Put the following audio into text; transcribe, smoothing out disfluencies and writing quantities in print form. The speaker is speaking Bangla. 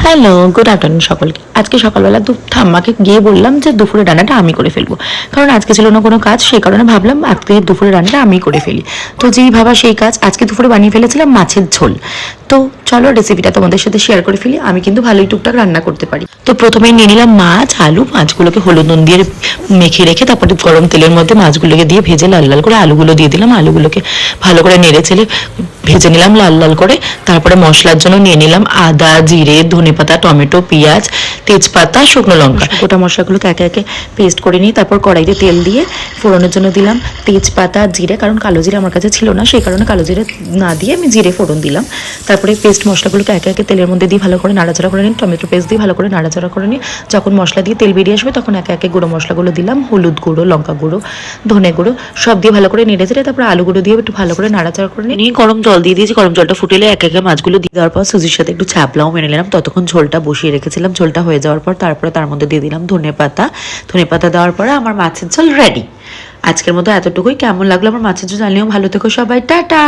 হ্যালো, গুড আফটারনুন সকলকে। আজকে সকালবেলা ঠাম্মাকে গিয়ে বললাম যে দুপুরে রান্নাটা আমি করে ফেলবো, কারণ আজকে ছিল না কোনো কাজ, সেই কারণে ভাবলাম আজকে দুপুরে রান্নাটা আমি করে ফেলি। তো যেই ভাবা সেই কাজ, আজকে দুপুরে বানিয়ে ফেলেছিলাম মাছের ঝোল। তো চলো রেসিপিটা তোমাদের সাথে শেয়ার করে ফেলি। আমি কিন্তু ভালোই টুকটাক রান্না করতে পারি। তো প্রথমেই নিয়ে নিলাম মাছ, আলু। মাছগুলোকে হলুদ নুন দিয়ে মেখে রেখে তারপরে গরম তেলের মধ্যে মাছগুলোকে দিয়ে ভেজে লাল লাল করে আলুগুলো দিয়ে দিলাম। আলুগুলোকে ভালো করে নেড়ে চেড়ে ভেজে নিলাম লাল লাল করে। তারপরে মশলার জন্য নিয়ে নিলাম আদা, জিরে, ধনেপাতা, টমেটো, পেঁয়াজ, তেজপাতা, শুকনো লঙ্কা। গোটা মশলাগুলোকে একে একে পেস্ট করে নিই। তারপর কড়াইতে তেল দিয়ে ফোড়নের জন্য দিলাম তেজপাতা, জিরে, কারণ কালো জিরে আমার কাছে ছিল না, সেই কারণে কালো জিরে না দিয়ে আমি জিরে ফোড়ন দিলাম। তারপরে পেস্ট মশলাগুলোকে একে একে তেলের মধ্যে দিয়ে ভালো করে নাড়াচাড়া করে নিই। টমেটো পেস্ট দিয়ে ভালো করে নাড়াচাড়া করে নিই। যখন মশলা দিয়ে তেল বেরিয়ে আসবে তখন একে একে গুঁড়ো মশলাগুলো দিলাম, হলুদ গুঁড়ো, লঙ্কা গুঁড়ো, ধনে গুঁড়ো সব দিয়ে ভালো করে নেড়ে চেড়ে তারপরে আলু গুঁড়ো দিয়ে একটু ভালো করে নাড়াচাড়া করে নিই। গরম জল দিয়ে দিয়েছি, গরম জলটা ফুটেলে একে একে মাছগুলো দিয়ে দেওয়ার পর সুজির সাথে একটু ছাপলাও মেনে নিলাম। ততক্ষণ ঝোলটা বসিয়ে রেখেছিলাম। ঝোলটা হয়ে যাওয়ার পর তারপরে তার মধ্যে দিয়ে দিলাম ধনেপাতা। ধনেপাতা দেওয়ার পরে আমার মাছের ঝোল রেডি। আজকের মতো এতটুকুই। কেমন লাগলো আমার মাছের ঝোল জানিও। ভালো থেকো সবাই, টাটা।